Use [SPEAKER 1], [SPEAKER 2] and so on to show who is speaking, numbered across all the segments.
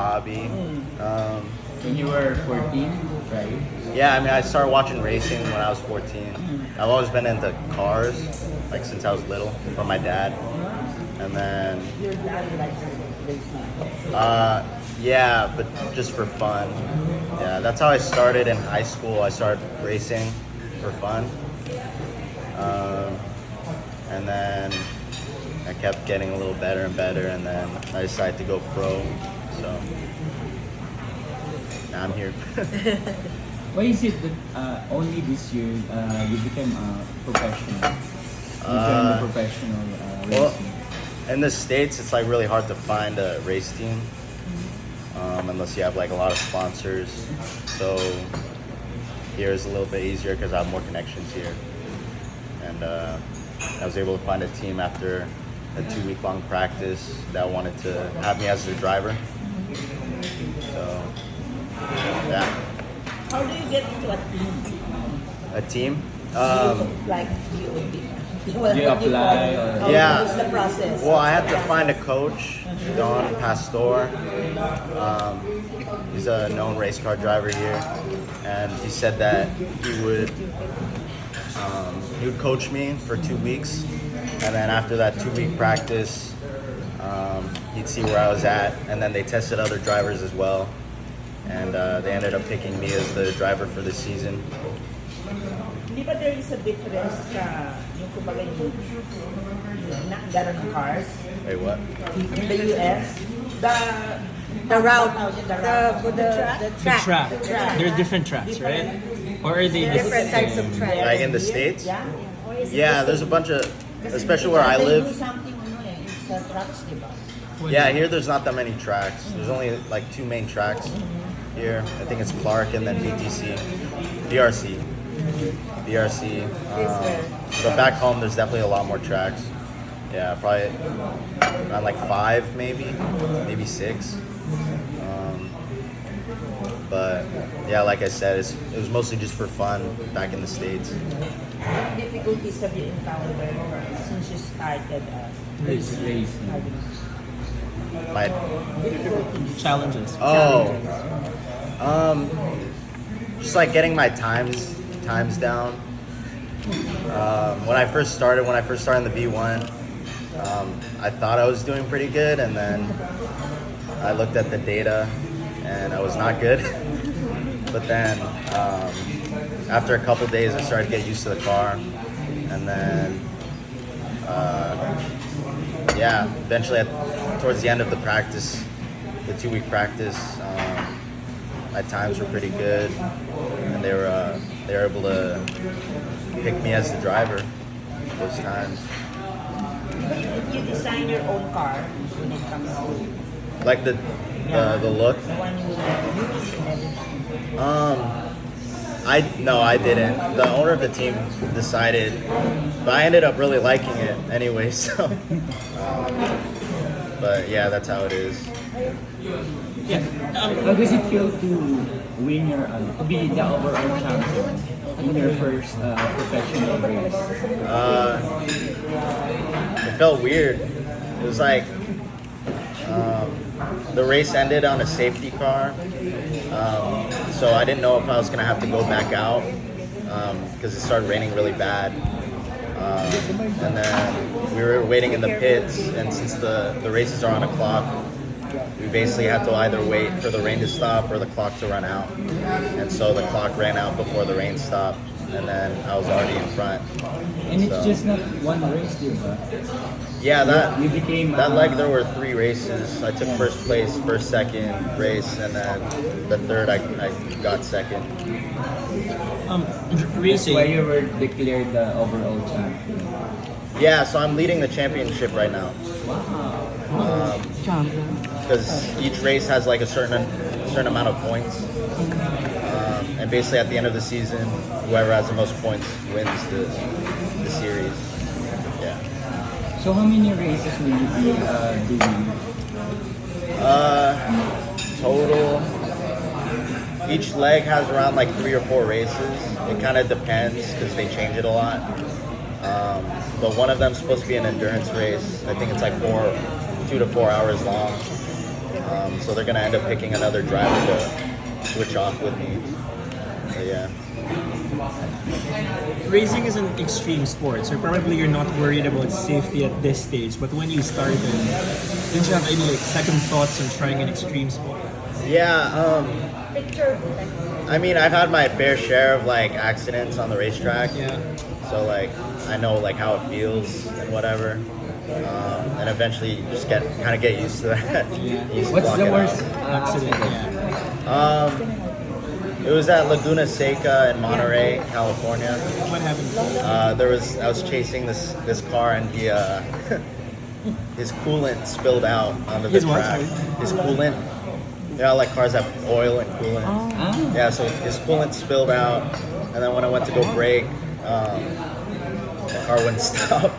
[SPEAKER 1] hobby.
[SPEAKER 2] When you were 14, right?
[SPEAKER 1] Yeah, I mean, I started watching racing when I was 14. I've always been into cars, like since I was little, from my dad. And then,
[SPEAKER 3] Your dad likes racing.
[SPEAKER 1] yeah, but just for fun. Yeah, that's how I started in high school. I started racing for fun. And then I kept getting a little better and better, and then I decided to go pro. So now I'm here.
[SPEAKER 2] Why is it that only this year you became a professional? You joined the professional
[SPEAKER 1] Well,
[SPEAKER 2] racing?
[SPEAKER 1] in the States, it's like really hard to find a race team unless you have like a lot of sponsors. So here is a little bit easier because I have more connections here. And I was able to find a team after a 2-week-long practice that wanted to have me as their driver. So, yeah.
[SPEAKER 3] How do you get into a team?
[SPEAKER 1] A team?
[SPEAKER 3] Like
[SPEAKER 2] You apply or-
[SPEAKER 1] Yeah.
[SPEAKER 3] What's the process?
[SPEAKER 1] Well, I had to find a coach, Don Pastor. He's a known race car driver here, and he said that he would coach me for 2 weeks, and then after that 2-week practice, he'd see where I was at, and then they tested other drivers as well, and they ended up picking me as the driver for the season.
[SPEAKER 3] Di ba there is a difference sa yung kumbaga yung nakagara ng cars
[SPEAKER 1] Wait, what?
[SPEAKER 3] in the US?
[SPEAKER 4] The route,
[SPEAKER 3] the route,
[SPEAKER 4] the track.
[SPEAKER 5] The track. There are different tracks, right? Or are they the
[SPEAKER 4] Different types of
[SPEAKER 5] same?
[SPEAKER 4] tracks.
[SPEAKER 1] Like in the States?
[SPEAKER 3] Yeah. Or is it
[SPEAKER 1] Yeah,
[SPEAKER 3] the
[SPEAKER 1] there's a
[SPEAKER 3] same?
[SPEAKER 1] bunch of,
[SPEAKER 3] Kasi
[SPEAKER 1] especially where I
[SPEAKER 3] they do
[SPEAKER 1] live.
[SPEAKER 3] something sa trucks, di ba?
[SPEAKER 1] Yeah, here there's not that many tracks. There's only like 2 main tracks here. I think it's Clark and then BTC, BRC. But back home, there's definitely a lot more tracks. Yeah, probably around like 5, maybe 6. But yeah, like I said, it was mostly just for fun back in the States.
[SPEAKER 3] What difficulties have you encountered since you started
[SPEAKER 2] Racing.
[SPEAKER 1] My
[SPEAKER 5] Challenges.
[SPEAKER 1] just like getting my times down. When I first started in the V1, I thought I was doing pretty good, and then I looked at the data, and I was not good. But then after a couple days, I started to get used to the car, and then eventually towards the end of the practice, the 2-week practice, my times were pretty good, and they were able to pick me as the driver those times.
[SPEAKER 3] Did you design your own car when it comes to
[SPEAKER 1] Like the look.
[SPEAKER 3] the one you use and everything?
[SPEAKER 1] I didn't. The owner of the team decided, but I ended up really liking it anyway. So, but yeah, that's how it is.
[SPEAKER 5] Yeah.
[SPEAKER 2] How does it feel to win to be the overall champion in your first professional race?
[SPEAKER 1] It felt weird. It was like the race ended on a safety car, so I didn't know if I was gonna have to go back out because it started raining really bad. And then we were waiting in the pits, and since the races are on a clock, we basically had to either wait for the rain to stop or the clock to run out. And so the clock ran out before the rain stopped, and then I was already in front.
[SPEAKER 2] And it's
[SPEAKER 1] So-
[SPEAKER 2] just not one race, diba?
[SPEAKER 1] Yeah,
[SPEAKER 2] You became
[SPEAKER 1] that leg there were 3 races. I took first place, first, second race, and then the third I got second.
[SPEAKER 2] Why
[SPEAKER 5] Racing.
[SPEAKER 2] you were declared the overall champion.
[SPEAKER 1] Yeah, so I'm leading the championship right now. Because each race has like a certain amount of points, and basically at the end of the season, whoever has the most points wins the series. Yeah.
[SPEAKER 2] So how many races will you be doing?
[SPEAKER 1] Total, each leg has around like 3 or 4 races. It kind of depends because they change it a lot. But one of them's supposed to be an endurance race. I think it's like 2 to 4 hours long. So they're gonna end up picking another driver to switch off with me. So yeah.
[SPEAKER 5] Racing is an extreme sport, so probably you're not worried about safety at this stage. But when you started, didn't you have any like second thoughts on trying an extreme sport?
[SPEAKER 1] Yeah.
[SPEAKER 4] Picture.
[SPEAKER 1] I mean, I've had my fair share of like accidents on the racetrack.
[SPEAKER 5] Yeah.
[SPEAKER 1] So like I know like how it feels and whatever. And eventually you just kind of get used to that.
[SPEAKER 5] Yeah.
[SPEAKER 1] You just
[SPEAKER 2] What's
[SPEAKER 1] block
[SPEAKER 2] the
[SPEAKER 1] it
[SPEAKER 2] worst
[SPEAKER 1] out.
[SPEAKER 5] Accident. Yeah.
[SPEAKER 1] It was at Laguna Seca in Monterey, California.
[SPEAKER 5] What happened?
[SPEAKER 1] I was chasing this car and he his coolant spilled out onto the
[SPEAKER 5] His what,
[SPEAKER 1] track.
[SPEAKER 5] sorry?
[SPEAKER 1] His coolant. You know, like cars have oil and coolant.
[SPEAKER 2] Ah.
[SPEAKER 1] Yeah, so his coolant spilled out, and then when I went to go brake, the car wouldn't stop.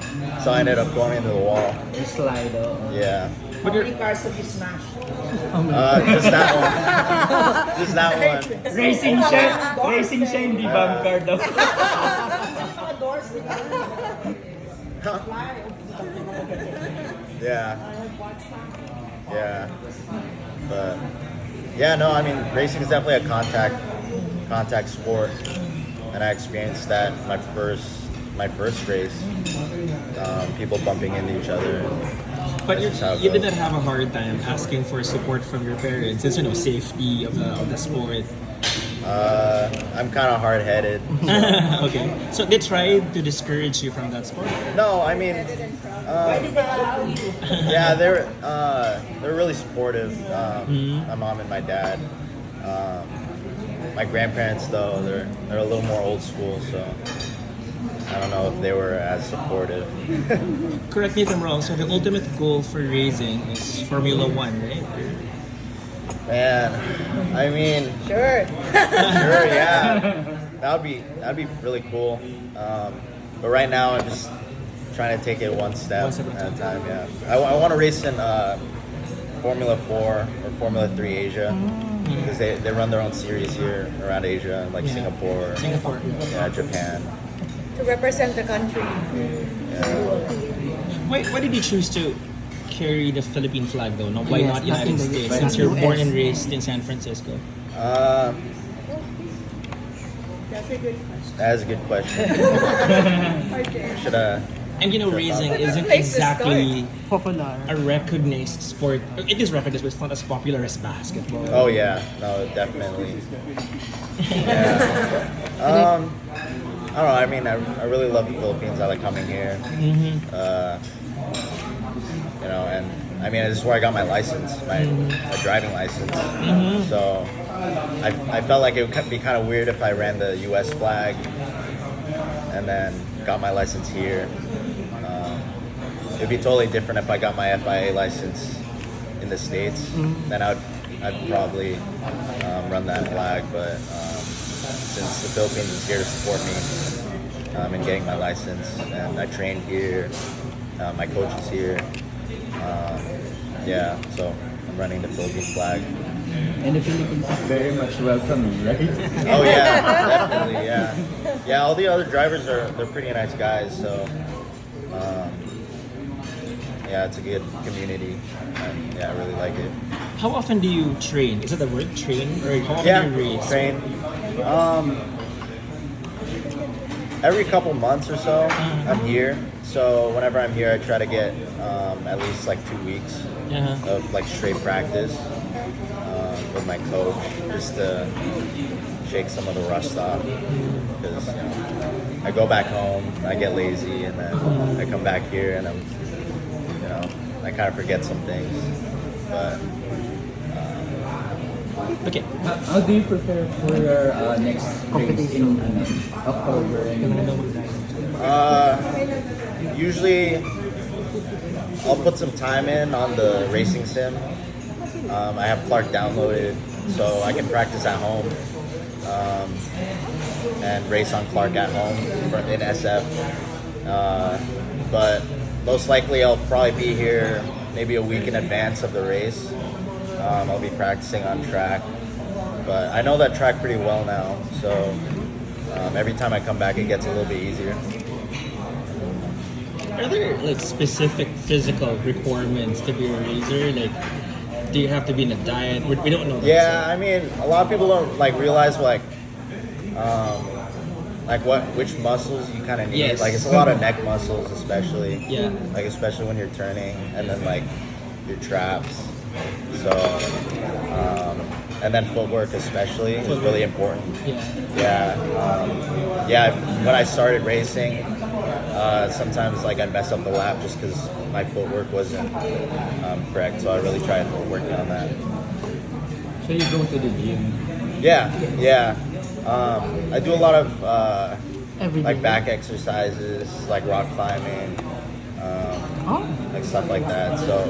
[SPEAKER 1] So I ended up going into the wall.
[SPEAKER 2] You slide.
[SPEAKER 1] Yeah.
[SPEAKER 3] How many cars have you smashed?
[SPEAKER 1] Just that one. Just that one.
[SPEAKER 2] Racing siya, hindi bumper daw.
[SPEAKER 3] Mga doors, di ba?
[SPEAKER 1] Yeah. Yeah. But yeah, no, I mean racing is definitely a contact sport. And I experienced that my first race. People bumping into each other.
[SPEAKER 5] But
[SPEAKER 1] That's just how it
[SPEAKER 5] you
[SPEAKER 1] goes.
[SPEAKER 5] didn't have a hard time asking for support from your parents. It's safety of the sport.
[SPEAKER 1] I'm kind of hard-headed.
[SPEAKER 5] Okay. So they tried to discourage you from that sport.
[SPEAKER 1] No, I mean,
[SPEAKER 3] Why did they allow you?
[SPEAKER 1] yeah, they're really supportive. My mom and my dad. My grandparents, though, they're a little more old school, so I don't know if they were as supportive.
[SPEAKER 5] Correct me if I'm wrong. So the ultimate goal for racing is Formula One, right?
[SPEAKER 1] Man, I mean,
[SPEAKER 4] Sure.
[SPEAKER 1] sure, yeah, that'd be really cool. But right now, I'm just trying to take it one step at a time. Yeah, I want to race in Formula 4 or Formula 3 Asia because they run their own series here around Asia, like
[SPEAKER 5] Yeah.
[SPEAKER 1] Singapore,
[SPEAKER 5] Singapore.
[SPEAKER 1] yeah, Japan.
[SPEAKER 4] To represent the country.
[SPEAKER 1] Yeah.
[SPEAKER 5] Why did you choose to carry the Philippine flag though? No, why
[SPEAKER 2] Yes,
[SPEAKER 5] not
[SPEAKER 2] not in
[SPEAKER 5] United
[SPEAKER 2] the
[SPEAKER 5] States?
[SPEAKER 2] US.
[SPEAKER 5] Since you're born
[SPEAKER 2] US.
[SPEAKER 5] and raised in San Francisco.
[SPEAKER 3] That's a good question.
[SPEAKER 1] That's a good question. Should
[SPEAKER 5] And racing isn't
[SPEAKER 4] Place to
[SPEAKER 5] exactly
[SPEAKER 2] Popular.
[SPEAKER 5] a recognized sport. It is recognized, but it's not as popular as basketball.
[SPEAKER 1] Oh yeah, no, definitely. Yeah. I don't know. I mean, I really love the Philippines. I like coming here. And I mean, this is where I got my license, my driving license. So I felt like it would be kind of weird if I ran the U.S. flag and then got my license here. It'd be totally different if I got my FIA license in the States. Then I'd probably run that flag. But since the Philippines is here to support me in getting my license, and I trained here, my coach is here. So I'm running the Philippine flag.
[SPEAKER 2] And the Philippines is very much welcoming, right?
[SPEAKER 1] Oh yeah, definitely, yeah. All the other drivers they're pretty nice guys, so it's a good community. And, I really like it.
[SPEAKER 5] How often do you train? Is it the word train, or how often do you race?
[SPEAKER 1] Train. Every couple months or so, I'm here. So whenever I'm here, I try to get at least like 2 weeks of like straight practice with my coach, just to shake some of the rust off. Because I go back home, I get lazy, and then I come back here and I kind of forget some things. But
[SPEAKER 5] Okay.
[SPEAKER 2] How do you prepare for your next race in October?
[SPEAKER 1] Usually, I'll put some time in on the racing sim. I have Clark downloaded, so I can practice at home and race on Clark at home in SF. But most likely, I'll probably be here maybe a week in advance of the race. I'll be practicing on track, but I know that track pretty well now, so every time I come back, it gets a little bit easier.
[SPEAKER 5] Are there like specific physical requirements to be a racer? Like, Do you have to be in a diet? We don't know.
[SPEAKER 1] Yeah, I mean, a lot of people don't like realize which muscles you kind of need.
[SPEAKER 5] Yes.
[SPEAKER 1] Like it's a lot of neck muscles, especially.
[SPEAKER 5] Yeah.
[SPEAKER 1] Like especially when you're turning, and then like your traps. So, and then footwork especially is really important.
[SPEAKER 5] Yeah.
[SPEAKER 1] Yeah. When I started racing, sometimes like I'd mess up the lap just because my footwork wasn't correct. So I really tried working on that.
[SPEAKER 2] So you go to the gym.
[SPEAKER 1] Yeah. I do a lot of
[SPEAKER 6] Every
[SPEAKER 1] like
[SPEAKER 6] day.
[SPEAKER 1] back exercises, like rock climbing, like stuff like that. So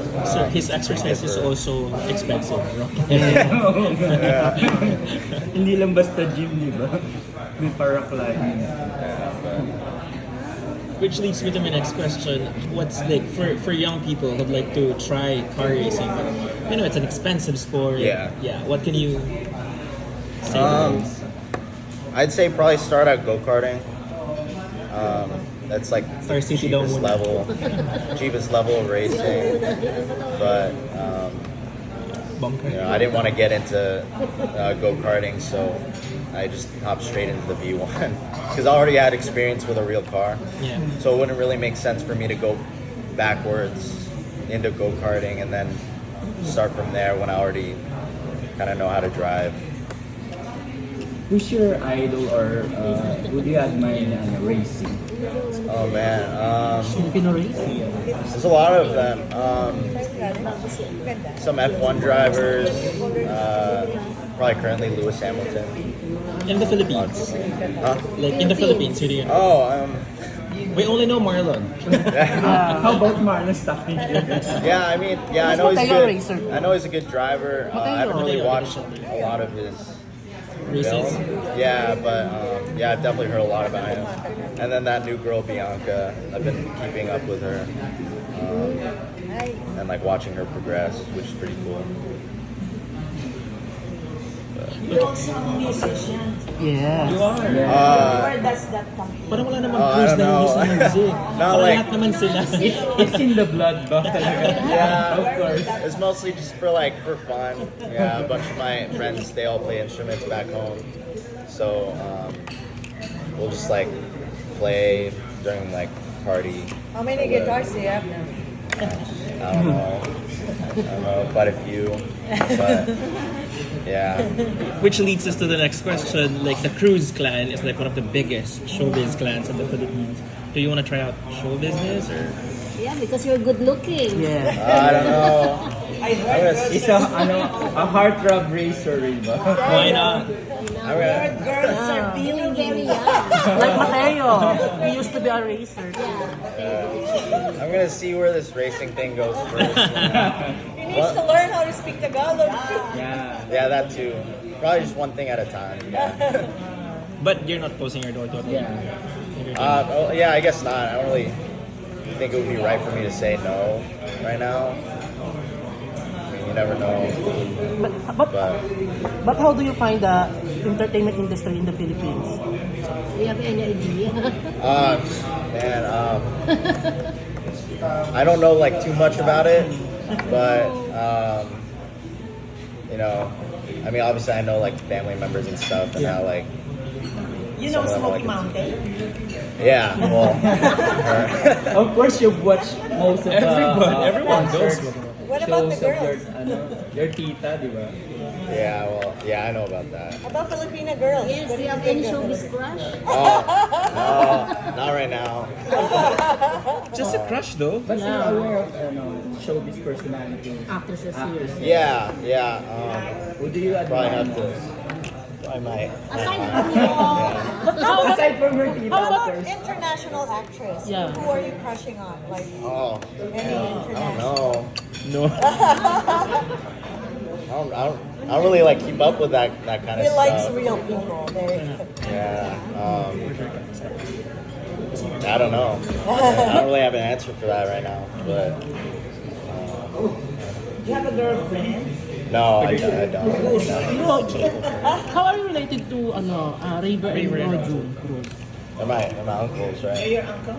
[SPEAKER 5] His exercise is also expensive, right?
[SPEAKER 1] yeah.
[SPEAKER 2] Hindi lang basta gym, di ba? May para-climbing.
[SPEAKER 5] Which leads me to my next question. What's like for young people who'd like to try car racing? But, it's an expensive sport.
[SPEAKER 1] Yeah.
[SPEAKER 5] What can you say?
[SPEAKER 1] I'd say probably start at go-karting. That's like the
[SPEAKER 5] Star City daw
[SPEAKER 1] cheapest
[SPEAKER 5] muna.
[SPEAKER 1] cheapest level of racing. But
[SPEAKER 5] Bunker.
[SPEAKER 1] I didn't want to get into go-karting, so I just hopped straight into the V1 because I already had experience with a real car.
[SPEAKER 5] Yeah.
[SPEAKER 1] So it wouldn't really make sense for me to go backwards into go-karting and then start from there when I already kind of know how to drive.
[SPEAKER 2] Who's your idol or who do you admire na racing?
[SPEAKER 1] Oh man,
[SPEAKER 6] Filipino race?
[SPEAKER 1] there's a lot of them. Some F1 drivers, probably currently Lewis Hamilton.
[SPEAKER 5] In the Philippines.
[SPEAKER 1] Huh?
[SPEAKER 5] Like in the Philippines, who do you know?
[SPEAKER 1] Oh,
[SPEAKER 5] We only know Marlon.
[SPEAKER 2] How about Marlon Stockton?
[SPEAKER 1] yeah. I mean, yeah. I
[SPEAKER 6] Who's
[SPEAKER 1] know he's
[SPEAKER 6] Mateo
[SPEAKER 1] good.
[SPEAKER 6] racer?
[SPEAKER 1] I know he's a good driver. I haven't really watched a lot of his
[SPEAKER 5] Races?
[SPEAKER 1] film. Yeah, but yeah, I've definitely heard a lot about him. And then that new girl Bianca, I've been keeping up with her, and like watching her progress, which is pretty cool.
[SPEAKER 3] You're also a musician.
[SPEAKER 6] Yeah.
[SPEAKER 5] You are.
[SPEAKER 3] Where does that come from?
[SPEAKER 5] Parang wala namang
[SPEAKER 1] I
[SPEAKER 5] Cruz
[SPEAKER 1] don't
[SPEAKER 5] na
[SPEAKER 1] know.
[SPEAKER 5] yung music.
[SPEAKER 1] Not
[SPEAKER 5] Parang
[SPEAKER 1] like-
[SPEAKER 5] lahat naman sila.
[SPEAKER 2] It's in the blood ba talaga?
[SPEAKER 1] Yeah,
[SPEAKER 2] Of course.
[SPEAKER 1] it's mostly just for fun. Yeah, a bunch of my friends, they all play instruments back home, so we'll just play during party.
[SPEAKER 4] How many guitars do you have now?
[SPEAKER 1] I don't know, quite a few, but yeah.
[SPEAKER 5] Which leads us to the next question. Like the Cruz clan is like one of the biggest showbiz clans in the Philippines. Do you want to try out show business or?
[SPEAKER 7] Yeah, because you're good looking.
[SPEAKER 6] Yeah.
[SPEAKER 1] I don't know.
[SPEAKER 3] I
[SPEAKER 1] I'm
[SPEAKER 3] heard
[SPEAKER 1] gonna,
[SPEAKER 2] It's a heartthrob racer, ba?
[SPEAKER 5] Why not?
[SPEAKER 1] I'm gonna,
[SPEAKER 3] girls are
[SPEAKER 7] You're
[SPEAKER 3] feeling
[SPEAKER 7] very
[SPEAKER 3] you.
[SPEAKER 7] young.
[SPEAKER 6] Like Mateo. He used to be a racer.
[SPEAKER 1] I'm gonna see where this racing thing goes first.
[SPEAKER 4] He needs to learn how to speak Tagalog.
[SPEAKER 2] Yeah.
[SPEAKER 1] Yeah, that too. Probably just one thing at a time. Yeah.
[SPEAKER 5] But you're not closing your door to
[SPEAKER 2] Yeah.
[SPEAKER 1] Yeah, I guess not. I don't really think it would be right for me to say no right now. I mean, you never know.
[SPEAKER 6] But how do you find the entertainment industry in the Philippines?
[SPEAKER 7] Do you have any idea?
[SPEAKER 1] Man, I don't know too much about it, but I mean, obviously I know family members and stuff, and how
[SPEAKER 3] You know
[SPEAKER 1] some of
[SPEAKER 3] Smoky
[SPEAKER 1] them
[SPEAKER 3] Mountain?
[SPEAKER 1] yeah, well,
[SPEAKER 2] Of course, you've watched most of the
[SPEAKER 5] everyone knows.
[SPEAKER 2] concerts,
[SPEAKER 4] What about the
[SPEAKER 2] shows of
[SPEAKER 4] girls?
[SPEAKER 2] your tita, di ba?
[SPEAKER 1] yeah, well, yeah, I know about that.
[SPEAKER 4] About Filipina girls?
[SPEAKER 7] Yes,
[SPEAKER 4] What
[SPEAKER 7] do
[SPEAKER 4] do
[SPEAKER 7] you have
[SPEAKER 4] think
[SPEAKER 7] any
[SPEAKER 4] of
[SPEAKER 7] showbiz
[SPEAKER 4] them?
[SPEAKER 7] crush?
[SPEAKER 1] No, not right now.
[SPEAKER 5] Just a crush though.
[SPEAKER 2] But you're aware of showbiz personalities,
[SPEAKER 7] Actresses
[SPEAKER 2] actors.
[SPEAKER 7] here.
[SPEAKER 1] Yeah.
[SPEAKER 2] Who do you
[SPEAKER 1] Probably
[SPEAKER 2] admire?
[SPEAKER 1] have to. I might.
[SPEAKER 7] Aside from your...
[SPEAKER 2] Aside from your tita,
[SPEAKER 4] How about
[SPEAKER 2] actors.
[SPEAKER 4] international actress?
[SPEAKER 6] Yeah.
[SPEAKER 4] Who are you crushing on? Like
[SPEAKER 1] Oh,
[SPEAKER 4] any
[SPEAKER 1] I don't
[SPEAKER 4] international?
[SPEAKER 1] know.
[SPEAKER 5] No.
[SPEAKER 1] I don't really keep up with that kind of
[SPEAKER 4] He
[SPEAKER 1] stuff.
[SPEAKER 4] likes real people. There you go.
[SPEAKER 1] Yeah. I don't know. I don't really have an answer for that right now. But
[SPEAKER 3] Do you have a girlfriend?
[SPEAKER 1] no, I don't. No.
[SPEAKER 6] How are you related to Raver and Roju Cruz?
[SPEAKER 1] They're my uncles,
[SPEAKER 3] Are
[SPEAKER 1] right?
[SPEAKER 3] your uncle?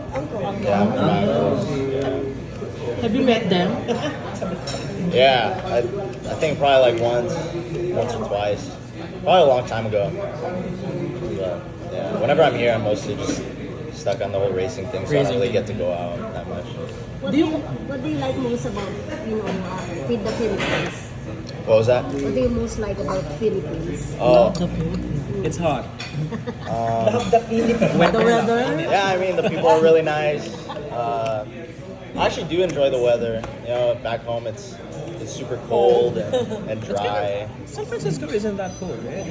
[SPEAKER 1] Yeah, they're my uncles. Yeah.
[SPEAKER 6] Have you met them?
[SPEAKER 1] Yeah, I think probably like once or twice. Probably a long time ago. But yeah, whenever I'm here, I'm mostly just stuck on the whole racing thing, so I don't really get to go out that much.
[SPEAKER 7] What do you like most about, with the Philippines?
[SPEAKER 1] What was that?
[SPEAKER 7] What do you most like about Philippines?
[SPEAKER 1] Oh,
[SPEAKER 6] The food.
[SPEAKER 5] It's hot.
[SPEAKER 3] The Philippines.
[SPEAKER 6] The weather?
[SPEAKER 1] yeah. I mean, the people are really nice. I actually do enjoy the weather. You know, back home it's super cold and dry.
[SPEAKER 5] San Francisco isn't that cold, right?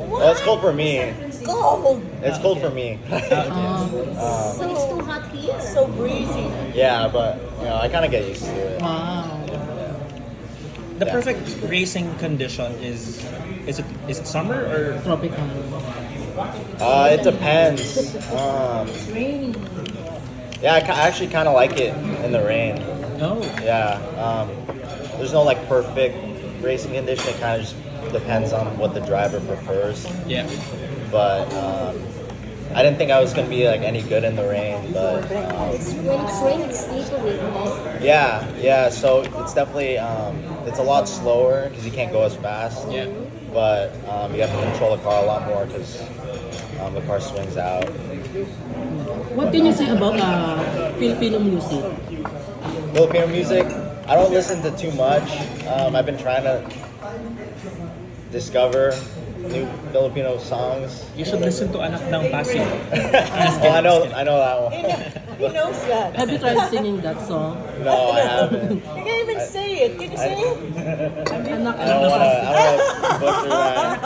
[SPEAKER 1] Well, it's cold for me.
[SPEAKER 4] Cold.
[SPEAKER 1] It's cold for me.
[SPEAKER 7] So it's too hot here.
[SPEAKER 4] So breezy.
[SPEAKER 1] Yeah, but you know, I kind of get used to it.
[SPEAKER 6] Wow.
[SPEAKER 5] The
[SPEAKER 1] Yeah.
[SPEAKER 5] perfect racing condition is it summer or
[SPEAKER 6] Tropical.
[SPEAKER 1] It depends. Yeah, I actually kind of like it in the rain.
[SPEAKER 6] Oh.
[SPEAKER 1] Yeah. There's no like perfect racing condition. It kind of just depends on what the driver prefers.
[SPEAKER 5] yeah?
[SPEAKER 1] But I didn't think I was gonna be like any good in the rain. But
[SPEAKER 7] When it's rain, it's slippery, right?
[SPEAKER 1] yeah. So it's definitely it's a lot slower because you can't go as fast.
[SPEAKER 5] Yeah.
[SPEAKER 1] But you have to control the car a lot more because the car swings out.
[SPEAKER 6] What can you say about Filipino music?
[SPEAKER 1] Filipino music, I don't listen to too much. I've been trying to discover new Filipino songs.
[SPEAKER 5] You should listen to Anak ng Pasig.
[SPEAKER 1] Oh, I know that one.
[SPEAKER 4] He knows that.
[SPEAKER 6] Have you tried singing that song?
[SPEAKER 1] No, I haven't.
[SPEAKER 4] You can't even say it. Can you say it?
[SPEAKER 6] Anak
[SPEAKER 1] I don't want to butcher that.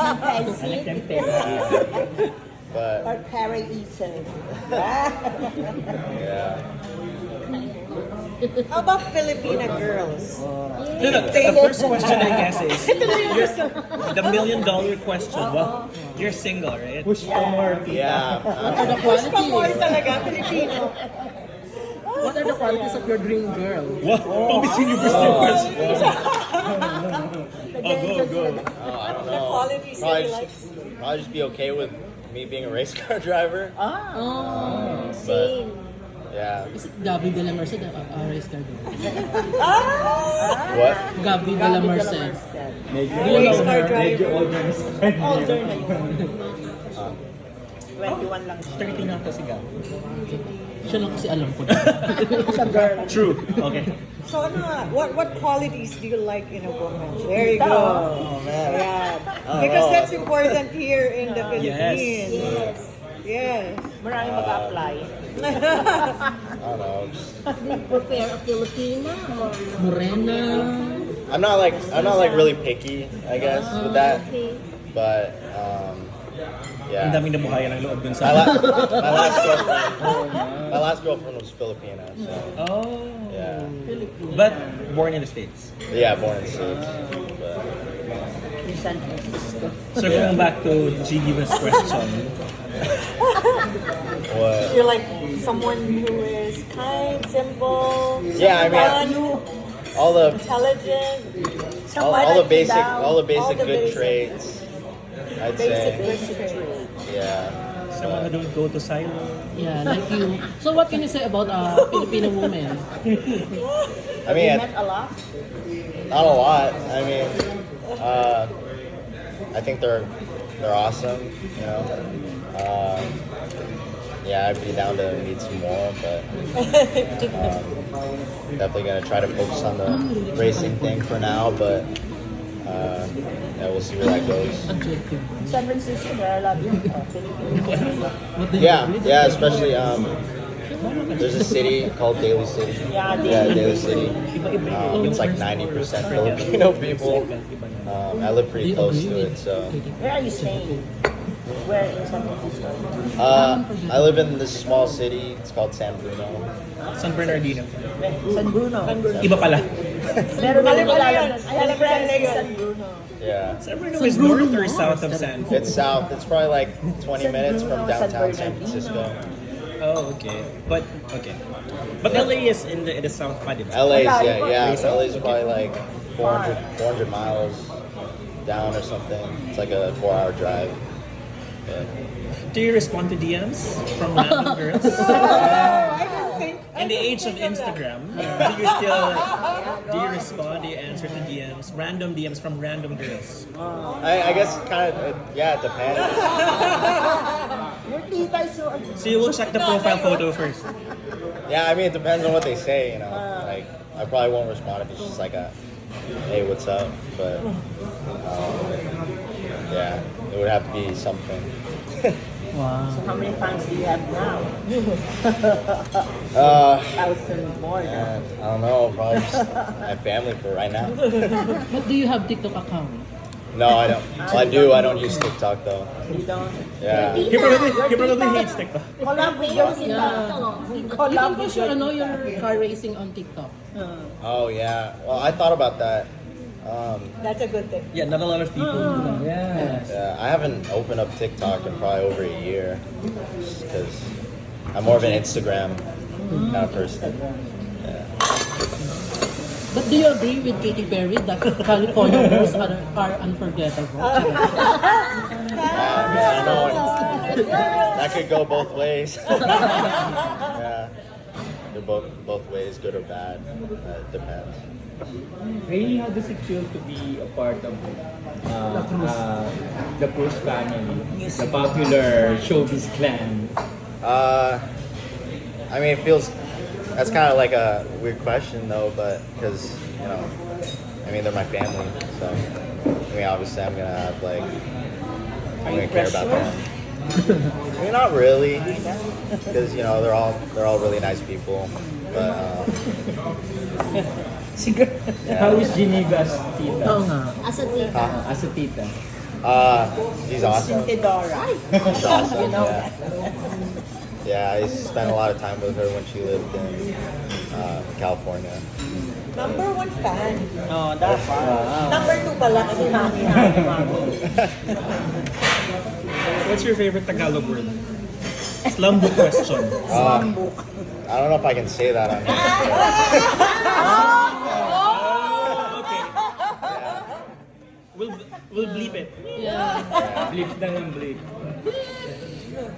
[SPEAKER 1] But
[SPEAKER 4] Or Carrie Eason.
[SPEAKER 1] yeah,
[SPEAKER 4] How about Filipina girls?
[SPEAKER 5] No. The first question I guess is the $1 million question. Well, you're single, right?
[SPEAKER 1] yeah.
[SPEAKER 6] The
[SPEAKER 4] Push pa more
[SPEAKER 6] qualities.
[SPEAKER 4] talaga, Filipino.
[SPEAKER 6] What are the qualities of your dream girl?
[SPEAKER 5] What? Pang universal question.
[SPEAKER 7] The
[SPEAKER 5] Oh, go.
[SPEAKER 1] I don't know.
[SPEAKER 4] Qualities
[SPEAKER 1] Probably
[SPEAKER 4] he
[SPEAKER 1] probably just be okay with me being a race car driver.
[SPEAKER 6] Oh.
[SPEAKER 7] Same.
[SPEAKER 1] Yeah.
[SPEAKER 6] Is it Gabby de la Merced, race car girl?
[SPEAKER 1] What?
[SPEAKER 6] Gabby de la Merced.
[SPEAKER 4] Race car driver.
[SPEAKER 3] Older na yun. 21 lang siya.
[SPEAKER 5] 30 na to si Gab.
[SPEAKER 6] Siya lang kasi alam ko.
[SPEAKER 3] Sa girl.
[SPEAKER 5] True. Okay.
[SPEAKER 4] So ano nga, what qualities do you like in a woman? There you go.
[SPEAKER 1] Oh man.
[SPEAKER 4] Yeah. Because that's important here in the Philippines.
[SPEAKER 7] Yes.
[SPEAKER 4] Yes.
[SPEAKER 3] Marami mag-apply.
[SPEAKER 1] I don't know.
[SPEAKER 7] Do you prefer a Filipina or
[SPEAKER 6] Morena.
[SPEAKER 1] I'm not like really picky, I guess, with that.
[SPEAKER 7] okay?
[SPEAKER 1] But
[SPEAKER 5] Ang
[SPEAKER 1] yeah.
[SPEAKER 5] daming nabuhayan ng loob dun
[SPEAKER 1] My,
[SPEAKER 5] sa...
[SPEAKER 1] my last girlfriend was Filipina, so
[SPEAKER 5] Oh.
[SPEAKER 1] yeah.
[SPEAKER 5] But born in the States.
[SPEAKER 1] Yeah, born in the States. But,
[SPEAKER 3] In San Francisco.
[SPEAKER 5] So going back to Giva's question,
[SPEAKER 1] what?
[SPEAKER 4] You're like someone who is kind, simple,
[SPEAKER 1] Yeah, I mean,
[SPEAKER 4] fun,
[SPEAKER 1] all the
[SPEAKER 4] intelligent,
[SPEAKER 1] all the basic
[SPEAKER 4] all the
[SPEAKER 1] good
[SPEAKER 4] basic-
[SPEAKER 1] traits, I'd
[SPEAKER 4] basic
[SPEAKER 1] say.
[SPEAKER 4] traits.
[SPEAKER 1] Yeah.
[SPEAKER 5] someone who don't go to silo.
[SPEAKER 6] Yeah, like you. So what can you say about Filipino women?
[SPEAKER 1] I mean,
[SPEAKER 3] Met a lot.
[SPEAKER 1] not a lot. I mean, I think they're awesome. You know. Yeah, I'd be down to meet some more, but definitely gonna try to focus on the racing thing for now. But yeah, we'll see where that goes.
[SPEAKER 6] Adjective.
[SPEAKER 3] San Francisco, there are a lot of Filipinos.
[SPEAKER 6] What do you
[SPEAKER 1] Yeah, especially there's a city called Daly City.
[SPEAKER 3] Yeah,
[SPEAKER 1] Daly City. It's like 90% Filipino people. I live pretty close to it, so.
[SPEAKER 3] Where are you staying? Where in San Francisco?
[SPEAKER 1] I live in this small city. It's called San Bruno.
[SPEAKER 5] San Bernardino.
[SPEAKER 3] San Bruno.
[SPEAKER 5] Iba pala.
[SPEAKER 3] Meron na
[SPEAKER 4] Alam ko
[SPEAKER 3] kilala
[SPEAKER 4] yan.
[SPEAKER 3] doon. I have
[SPEAKER 4] Alam ko yan,
[SPEAKER 3] friends in
[SPEAKER 4] Leon.
[SPEAKER 3] San Bruno.
[SPEAKER 1] Yeah,
[SPEAKER 5] San Bruno is north or south of San?
[SPEAKER 1] it's south. It's probably like 20
[SPEAKER 3] San
[SPEAKER 1] minutes from
[SPEAKER 3] Bruno, San
[SPEAKER 1] downtown San
[SPEAKER 3] Bernardino.
[SPEAKER 1] Francisco.
[SPEAKER 5] Oh, okay. But LA is in the south pa, di ba?
[SPEAKER 1] LA's
[SPEAKER 3] Wala,
[SPEAKER 1] yeah.
[SPEAKER 3] iba.
[SPEAKER 1] LA's probably like 400 miles down or something. It's like a 4-hour drive. Yeah.
[SPEAKER 5] Do you respond to DMs from random girls?
[SPEAKER 4] I don't think
[SPEAKER 5] In the age of Instagram, do you respond? Do you answer to DMs? Random DMs from random girls?
[SPEAKER 1] I guess kind of, yeah, it depends.
[SPEAKER 3] Your tita is so
[SPEAKER 5] So you will check the profile photo first.
[SPEAKER 1] Yeah, I mean, it depends on what they say, you know. Like, I probably won't respond if it's just like a, hey, what's up? But, yeah, it would have to be something.
[SPEAKER 2] Wow.
[SPEAKER 3] How many fans do you have now? 1,000 more.
[SPEAKER 1] And I don't know, probably just my family for right now.
[SPEAKER 6] But do you have TikTok account?
[SPEAKER 1] No, I don't. Well, I do. I don't use TikTok though.
[SPEAKER 3] You don't?
[SPEAKER 1] Yeah.
[SPEAKER 5] He probably hates TikTok.
[SPEAKER 3] Collab with your
[SPEAKER 7] Famous in
[SPEAKER 3] tita.
[SPEAKER 7] TikTok.
[SPEAKER 3] Collab
[SPEAKER 6] You
[SPEAKER 3] with
[SPEAKER 6] post
[SPEAKER 3] your
[SPEAKER 6] your,
[SPEAKER 3] tita.
[SPEAKER 6] your car racing on TikTok.
[SPEAKER 1] Oh yeah. Well, I thought about that.
[SPEAKER 4] That's a good thing.
[SPEAKER 5] Yeah, not a lot of people do that.
[SPEAKER 2] Yes.
[SPEAKER 1] Yeah, I haven't opened up TikTok in probably over a year, because I'm more of an Instagram kind of person. Yeah.
[SPEAKER 6] But do you agree with Katy Perry that California girls are unforgettable?
[SPEAKER 1] Yeah, I know that could go both ways. Yeah, they're both ways, good or bad. It depends.
[SPEAKER 2] Really, how does it feel to be a part of the Cruz family, the popular showbiz clan?
[SPEAKER 1] I mean, it feels. That's kind of like a weird question though, but because you know, I mean, they're my family, so I mean, obviously, I'm gonna have like, I'm gonna care about them. I mean, not really, because you know, they're all really nice people, but yeah.
[SPEAKER 2] How is Geneva's tita?
[SPEAKER 6] Oo nga.
[SPEAKER 7] As a tita.
[SPEAKER 2] As a tita?
[SPEAKER 1] She's awesome.
[SPEAKER 3] Tintidora.
[SPEAKER 1] She's awesome. Yeah. Yeah, I spent a lot of time with her when she lived in California.
[SPEAKER 4] Number 1 fan.
[SPEAKER 3] Oh, that's
[SPEAKER 4] Number 2 pala kasi mami.
[SPEAKER 5] What's your favorite Tagalog word? Slumbook question.
[SPEAKER 1] I don't know if I can say that on here.
[SPEAKER 5] Okay. We'll bleep it.
[SPEAKER 6] Yeah.
[SPEAKER 2] Blip na ng blip.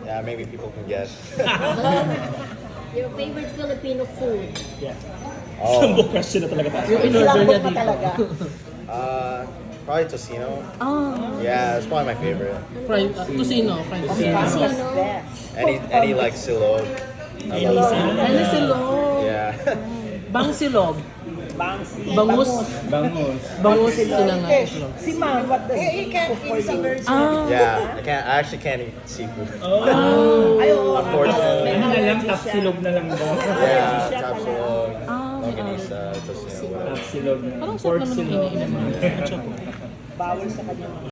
[SPEAKER 1] Yeah, maybe people can guess.
[SPEAKER 7] Your favorite Filipino food?
[SPEAKER 5] Yeah.
[SPEAKER 1] Oh,
[SPEAKER 5] Slumbook question na talaga tayo.
[SPEAKER 6] Yung in-order niya
[SPEAKER 3] pa
[SPEAKER 6] dito.
[SPEAKER 3] talaga.
[SPEAKER 1] probably tocino.
[SPEAKER 6] Ah,
[SPEAKER 1] Yeah, it's probably my favorite.
[SPEAKER 6] fried, tocino. Fried tocino.
[SPEAKER 3] That's best.
[SPEAKER 1] Any like silog. I love silog.
[SPEAKER 6] Ano silog?
[SPEAKER 1] Yeah.
[SPEAKER 6] Bang silog.
[SPEAKER 3] Bangsi.
[SPEAKER 6] Bangus.
[SPEAKER 2] Bangus.
[SPEAKER 6] Bangus sila nga.
[SPEAKER 4] Fish.
[SPEAKER 6] silog.
[SPEAKER 3] Si Ma'am, what does
[SPEAKER 4] He can't eat some version.
[SPEAKER 6] Ah.
[SPEAKER 1] Yeah, I actually can't eat seafood.
[SPEAKER 3] Ay, oo.
[SPEAKER 1] Unfortunately.
[SPEAKER 2] Ano na lang, tapsilog na lang daw.
[SPEAKER 1] Yeah, tapsilog,
[SPEAKER 6] Ah,
[SPEAKER 1] longganisa, tocino, whatever.
[SPEAKER 2] Tapsilog.
[SPEAKER 6] Parang
[SPEAKER 2] Pork
[SPEAKER 6] sarap naman
[SPEAKER 2] silog.
[SPEAKER 6] ng kinain.
[SPEAKER 3] Bawal sa kanya.